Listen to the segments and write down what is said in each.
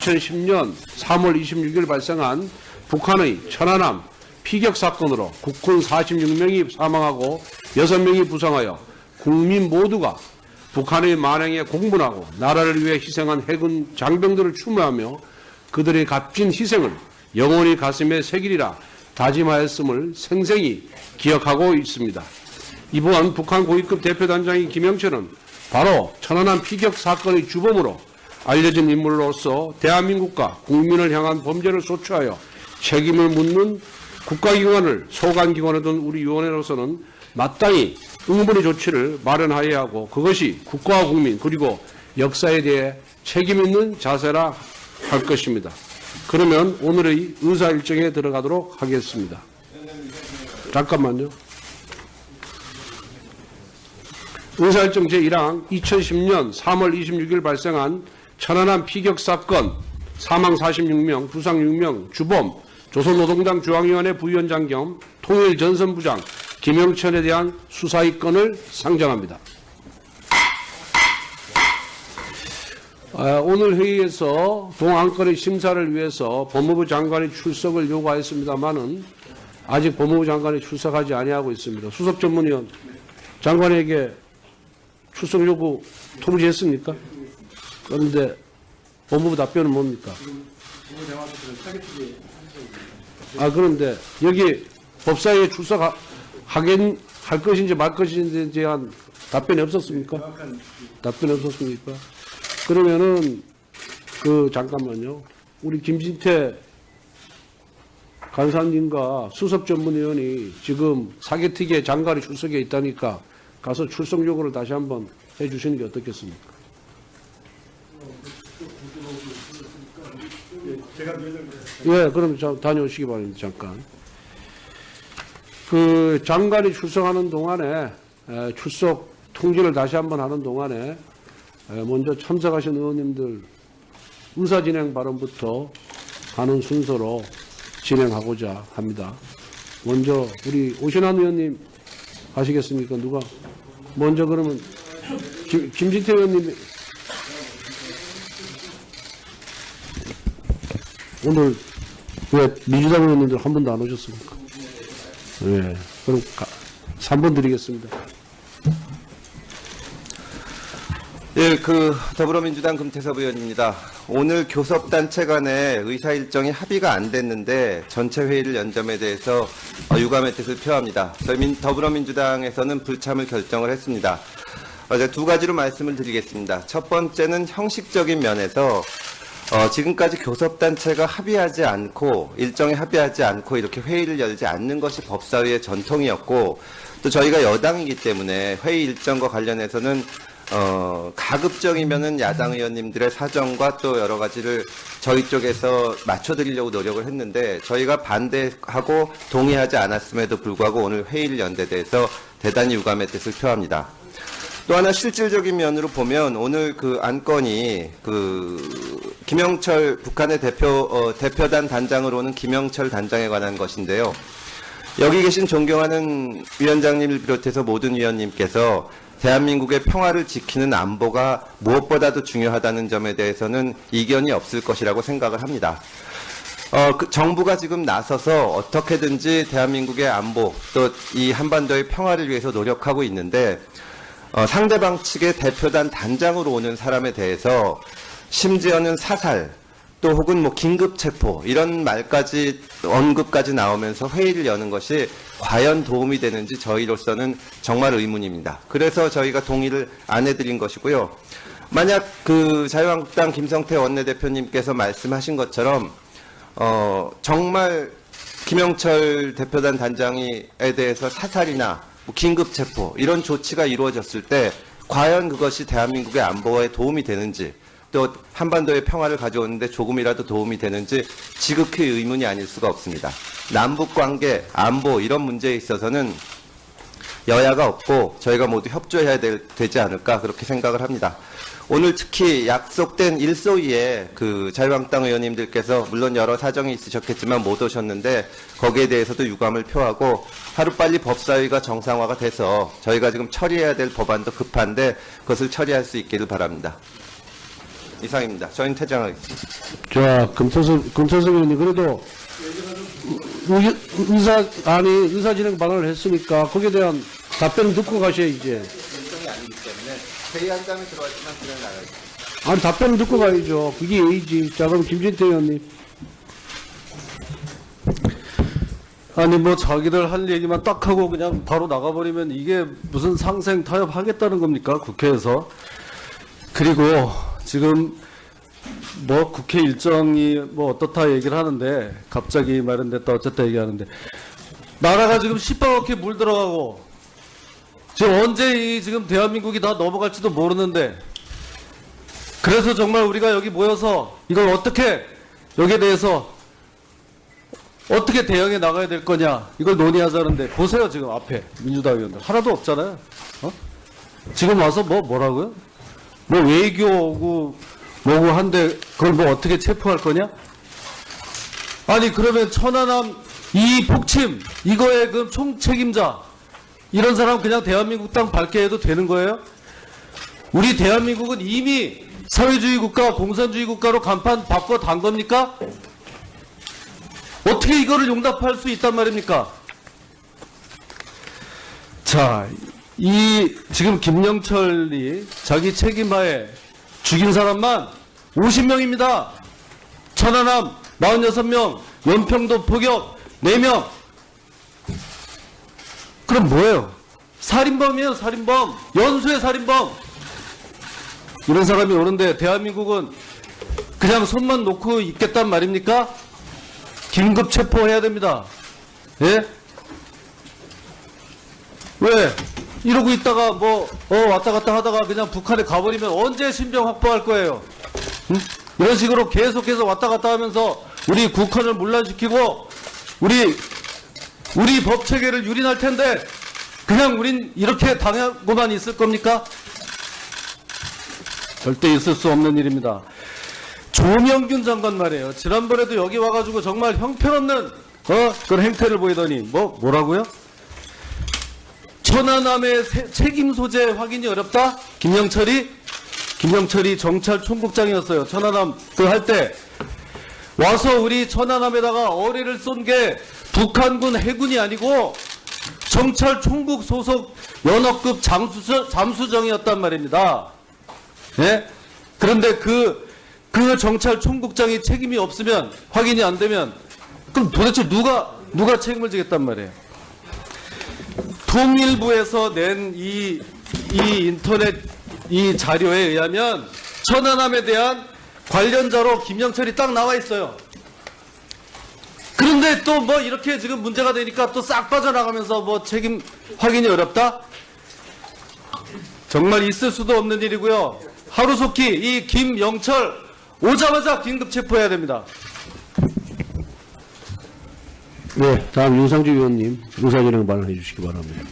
2010년 3월 26일 발생한 북한의 천안함 피격 사건으로 국군 46명이 사망하고 6명이 부상하여 국민 모두가 북한의 만행에 공분하고 나라를 위해 희생한 해군 장병들을 추모하며 그들의 값진 희생을 영원히 가슴에 새기리라 다짐하였음을 생생히 기억하고 있습니다. 이번 북한 고위급 대표단장인 김영철은 바로 천안함 피격 사건의 주범으로 알려진 인물로서 대한민국과 국민을 향한 범죄를 소추하여 책임을 묻는 국가기관을 소관기관에 둔 우리 위원회로서는 마땅히 응분의 조치를 마련하여야 하고 그것이 국가와 국민 그리고 역사에 대해 책임 있는 자세라 할 것입니다. 그러면 오늘의 의사일정에 들어가도록 하겠습니다. 잠깐만요. 의사일정 제1항 2010년 3월 26일 발생한 천안함 피격 사건 사망 46명, 부상 6명, 주범 조선노동당 중앙위원회 부위원장 겸 통일전선부장 김영철에 대한 수사의 건을 상정합니다. 오늘 회의에서 동안건의 심사를 위해서 법무부 장관의 출석을 요구하였습니다마는 아직 법무부 장관이 출석하지 아니하고 있습니다. 수석전문위원 장관에게 출석 요구 통지했습니까? 그런데 법무부 답변은 뭡니까? 그런데 여기 법사위에 출석할 것인지 말 것인지에 대한 답변이 없었습니까? 답변이 없었습니까? 그러면은 잠깐만요. 우리 김진태 간사님과 수석전문위원이 지금 사개특위에 장관이 출석해 있다니까 가서 출석 요구를 다시 한번 해 주시는 게 어떻겠습니까? 예, 그럼 다녀오시기 바랍니다. 잠깐. 장관이 출석하는 동안에 출석 통지를 다시 한번 하는 동안에 먼저 참석하신 의원님들 의사진행 발언부터 하는 순서로 진행하고자 합니다. 먼저 우리 오신환 의원님 하시겠습니까? 누가 먼저 그러면 김진태 의원님 오늘 왜 민주당 의원님들 한 번도 안 오셨습니까? 네, 그럼 3번 드리겠습니다. 예, 더불어민주당 금태섭 의원입니다. 오늘 교섭단체 간의 의사일정이 합의가 안 됐는데 전체 회의를 연 점에 대해서 유감의 뜻을 표합니다. 저희 더불어민주당에서는 불참을 결정을 했습니다. 두 가지로 말씀을 드리겠습니다. 첫 번째는 형식적인 면에서 지금까지 교섭단체가 합의하지 않고 일정에 합의하지 않고 이렇게 회의를 열지 않는 것이 법사위의 전통이었고 또 저희가 여당이기 때문에 회의 일정과 관련해서는 가급적이면은 야당 의원님들의 사정과 또 여러 가지를 저희 쪽에서 맞춰드리려고 노력을 했는데 저희가 반대하고 동의하지 않았음에도 불구하고 오늘 회의를 연 데 대해서 대단히 유감의 뜻을 표합니다. 또 하나 실질적인 면으로 보면 오늘 안건이 김영철 북한의 대표단 단장으로 오는 김영철 단장에 관한 것인데요. 여기 계신 존경하는 위원장님을 비롯해서 모든 위원님께서 대한민국의 평화를 지키는 안보가 무엇보다도 중요하다는 점에 대해서는 이견이 없을 것이라고 생각을 합니다. 정부가 지금 나서서 어떻게든지 대한민국의 안보 또 이 한반도의 평화를 위해서 노력하고 있는데 상대방 측의 대표단 단장으로 오는 사람에 대해서 심지어는 사살 또 혹은 긴급 체포 이런 말까지 언급까지 나오면서 회의를 여는 것이 과연 도움이 되는지 저희로서는 정말 의문입니다. 그래서 저희가 동의를 안 해드린 것이고요. 만약 자유한국당 김성태 원내대표님께서 말씀하신 것처럼 정말 김영철 대표단 단장에 대해서 사살이나 긴급 체포 이런 조치가 이루어졌을 때 과연 그것이 대한민국의 안보에 도움이 되는지 또 한반도의 평화를 가져오는데 조금이라도 도움이 되는지 지극히 의문이 아닐 수가 없습니다. 남북관계, 안보 이런 문제에 있어서는 여야가 없고 저희가 모두 협조해야 되지 않을까 그렇게 생각을 합니다. 오늘 특히 약속된 일소위에 자유한국당 의원님들께서 물론 여러 사정이 있으셨겠지만 못 오셨는데 거기에 대해서도 유감을 표하고 하루빨리 법사위가 정상화가 돼서 저희가 지금 처리해야 될 법안도 급한데 그것을 처리할 수 있기를 바랍니다. 이상입니다. 저희는 퇴장하겠습니다. 자, 금태섭 의원님, 그래도 의사진행 발언을 했으니까 거기에 대한 답변을 듣고 가셔야지. 일정이 아니기 때문에 회의 한 장에 들어왔지만 그냥 나가겠습니다. 아니, 답변을 듣고 가야죠. 그게 예의지. 자, 그럼 김진태 의원님. 아니 뭐 자기들 할 얘기만 딱 하고 그냥 바로 나가버리면 이게 무슨 상생 타협하겠다는 겁니까 국회에서. 그리고 지금 뭐 국회 일정이 뭐 어떻다 얘기를 하는데 갑자기 마련됐다 어쨌다 얘기하는데 나라가 지금 시퍼렇게 물들어가고 지금 언제 이 지금 대한민국이 다 넘어갈지도 모르는데 그래서 정말 우리가 여기 모여서 이걸 어떻게 여기에 대해서 어떻게 대응해 나가야 될 거냐 이걸 논의하자는데 보세요 지금 앞에 민주당 의원들 하나도 없잖아요. 지금 와서 뭐라고요? 뭐 외교고 뭐고 한데 그걸 뭐 어떻게 체포할 거냐? 아니 그러면 천안함 이 폭침 이거의 그 총책임자 이런 사람 그냥 대한민국 땅 밟게 해도 되는 거예요? 우리 대한민국은 이미 사회주의 국가 공산주의 국가로 간판 바꿔 단 겁니까? 어떻게 이거를 용납할 수 있단 말입니까? 자, 이 지금 김영철이 자기 책임하에 죽인 사람만 50명입니다. 천안함 46명, 연평도 포격 4명. 그럼 뭐예요? 살인범이에요, 살인범. 연수의 살인범. 이런 사람이 오는데 대한민국은 그냥 손만 놓고 있겠단 말입니까? 긴급 체포해야 됩니다. 예? 왜? 이러고 있다가 왔다 갔다 하다가 그냥 북한에 가버리면 언제 신병 확보할 거예요? 응? 이런 식으로 계속해서 왔다 갔다 하면서 우리 국헌을 문란시키고 우리 법 체계를 유린할 텐데 그냥 우린 이렇게 당하고만 있을 겁니까? 절대 있을 수 없는 일입니다. 조명균 장관 말이에요. 지난번에도 여기 와가지고 정말 형편없는 그런 행태를 보이더니 뭐라고요? 천안함의 책임 소재 확인이 어렵다? 김영철이 정찰 총국장이었어요. 천안함 그 할 때 와서 우리 천안함에다가 어뢰를 쏜 게 북한군 해군이 아니고 정찰 총국 소속 연합급 잠수정이었단 말입니다. 예? 그런데 그 정찰 총국장이 책임이 없으면 확인이 안 되면 그럼 도대체 누가 책임을 지겠단 말이에요. 통일부에서 낸 이 인터넷 이 자료에 의하면 천안함에 대한 관련자로 김영철이 딱 나와 있어요. 그런데 또 이렇게 지금 문제가 되니까 또 싹 빠져나가면서 책임 확인이 어렵다? 정말 있을 수도 없는 일이고요. 하루속히 이 김영철 오자마자 긴급 체포해야 됩니다. 네, 다음 윤상주 의원님 의사진행 발언해 주시기 바랍니다.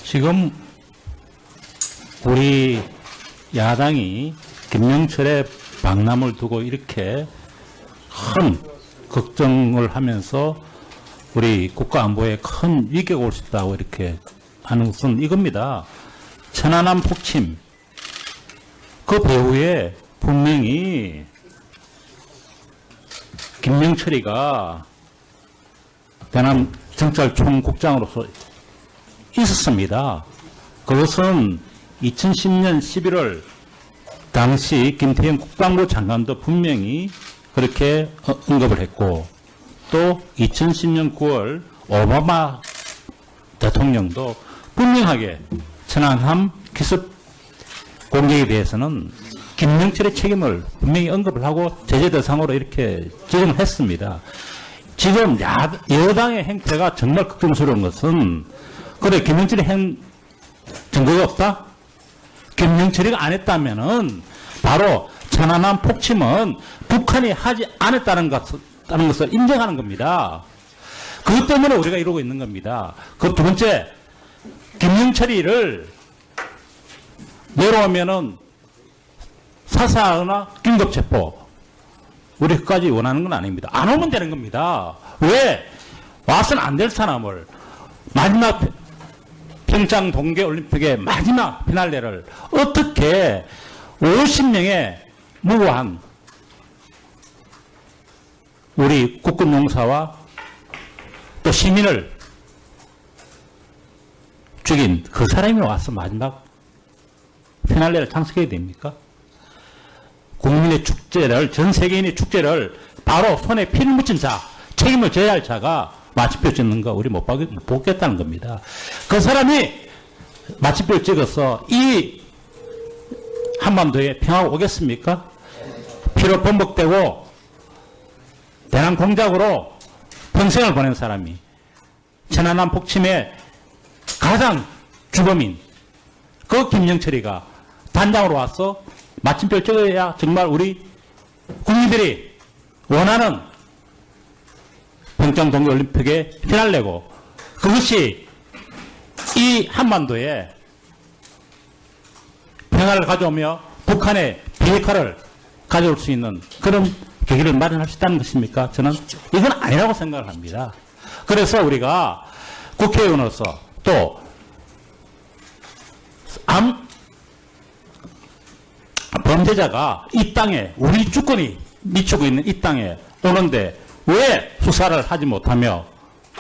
지금 우리 야당이 김영철의 방남을 두고 이렇게 큰 걱정을 하면서 우리 국가안보에 큰 위기가 올 수 있다고 이렇게 하는 것은 이겁니다. 천안함 폭침 그 배후에 분명히 김명철이가 대남 정찰총국장으로서 있었습니다. 그것은 2010년 11월 당시 김태형 국방부 장관도 분명히 그렇게 언급을 했고 또 2010년 9월 오바마 대통령도 분명하게 천안함 기습 공격에 대해서는 김영철의 책임을 분명히 언급을 하고 제재 대상으로 이렇게 지정을 했습니다. 지금 여당의 행태가 정말 걱정스러운 것은 그래 김영철이 한 증거가 없다? 김영철이가 안 했다면은 바로 천안함 폭침은 북한이 하지 않았다는 것을 인정하는 겁니다. 그것 때문에 우리가 이러고 있는 겁니다. 그 두 번째, 김영철이를 내려오면은 사사하거나 긴급체포. 우리 그까지 원하는 건 아닙니다. 안 오면 되는 겁니다. 왜? 와서는 안 될 사람을 마지막 평창 동계올림픽의 마지막 피날레를 어떻게 50명의 무고한 우리 국군 용사와 또 시민을 죽인 그 사람이 와서 마지막 피날레를 참석해야 됩니까? 국민의 축제를, 전 세계인의 축제를 바로 손에 피를 묻힌 자, 책임을 져야 할 자가 마침표 찍는 거 우리 못 보겠다는 겁니다. 그 사람이 마침표를 찍어서 이 한반도에 평화가 오겠습니까? 피로 범벅되고 대남 공작으로 평생을 보낸 사람이 천안함 폭침의 가장 주범인 그 김영철이가 단장으로 와서 마침표를 찍어야 정말 우리 국민들이 원하는 평창 동계올림픽의 피날레고 그것이 이 한반도에 평화를 가져오며 북한의 비핵화를 가져올 수 있는 그런 계기를 마련할 수 있다는 것입니까? 저는 이건 아니라고 생각을 합니다. 그래서 우리가 국회의원으로서 또 범죄자가 이 땅에 우리 주권이 미치고 있는 이 땅에 오는데 왜 수사를 하지 못하며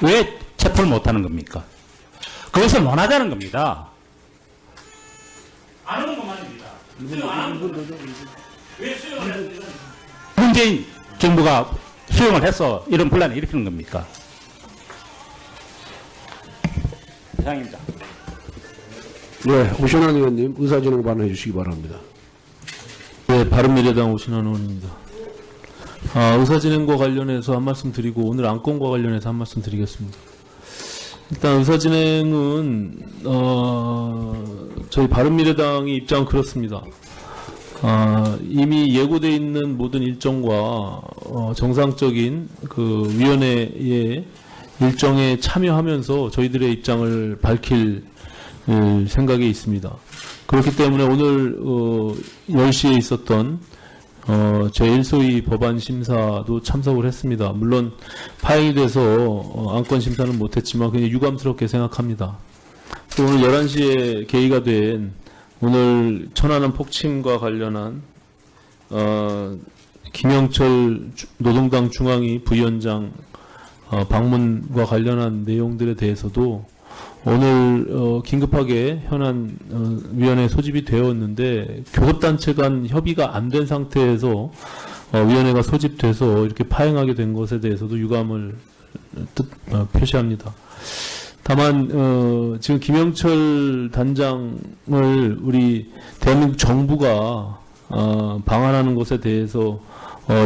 왜 체포를 못하는 겁니까? 그것을 원하자는 겁니다. 안 오는 것만입니다. 왜 수용을 했어요? 문재인 정부가 수용을 해서 이런 분란을 일으키는 겁니까? 이상입니다. 네, 오신환 의원님 의사진행 발언해 주시기 바랍니다. 네, 바른미래당 오신환 의원입니다. 의사진행과 관련해서 한 말씀 드리고 오늘 안건과 관련해서 한 말씀 드리겠습니다. 일단 의사진행은 저희 바른미래당의 입장은 그렇습니다. 이미 예고되어 있는 모든 일정과 정상적인 그 위원회의 일정에 참여하면서 저희들의 입장을 밝힐 생각이 있습니다. 그렇기 때문에 오늘 10시에 있었던 제1소위 법안 심사도 참석을 했습니다. 물론 파행이 돼서 안건 심사는 못했지만 그냥 유감스럽게 생각합니다. 또 오늘 11시에 개의가 된 오늘 천안함 폭침과 관련한 김영철 노동당 중앙위 부위원장 방문과 관련한 내용들에 대해서도 오늘 긴급하게 현안 위원회 소집이 되었는데 교섭단체 간 협의가 안 된 상태에서 위원회가 소집돼서 이렇게 파행하게 된 것에 대해서도 유감을 표시합니다. 다만 지금 김영철 단장을 우리 대한민국 정부가 방한하는 것에 대해서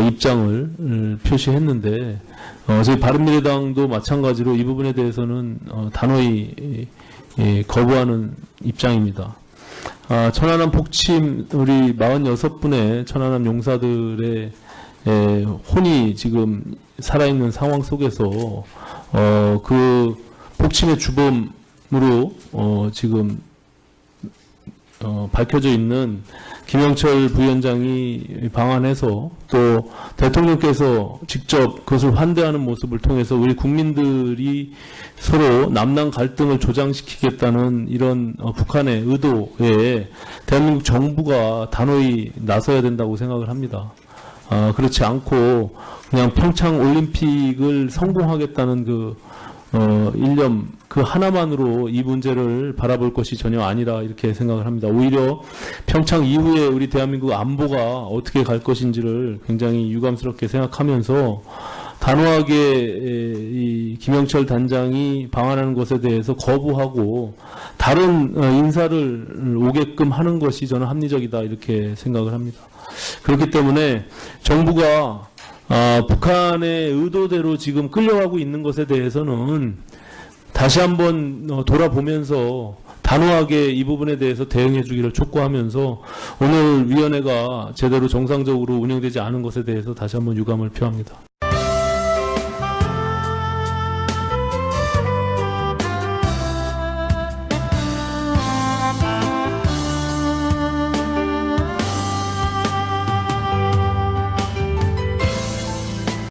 입장을 표시했는데 저희 바른미래당도 마찬가지로 이 부분에 대해서는 단호히 거부하는 입장입니다. 천안함 폭침 우리 46분의 천안함 용사들의 혼이 지금 살아있는 상황 속에서 그 폭침의 주범으로 지금 밝혀져 있는 김영철 부위원장이 방한해서 또 대통령께서 직접 그것을 환대하는 모습을 통해서 우리 국민들이 서로 남남 갈등을 조장시키겠다는 이런 북한의 의도에 대한민국 정부가 단호히 나서야 된다고 생각을 합니다. 그렇지 않고 그냥 평창 올림픽을 성공하겠다는 그 일념 그 하나만으로 이 문제를 바라볼 것이 전혀 아니라 이렇게 생각을 합니다. 오히려 평창 이후에 우리 대한민국 안보가 어떻게 갈 것인지를 굉장히 유감스럽게 생각하면서 단호하게 이 김영철 단장이 방한하는 것에 대해서 거부하고 다른 인사를 오게끔 하는 것이 저는 합리적이다 이렇게 생각을 합니다. 그렇기 때문에 정부가 북한의 의도대로 지금 끌려가고 있는 것에 대해서는 다시 한번 돌아보면서 단호하게 이 부분에 대해서 대응해 주기를 촉구하면서 오늘 위원회가 제대로 정상적으로 운영되지 않은 것에 대해서 다시 한번 유감을 표합니다.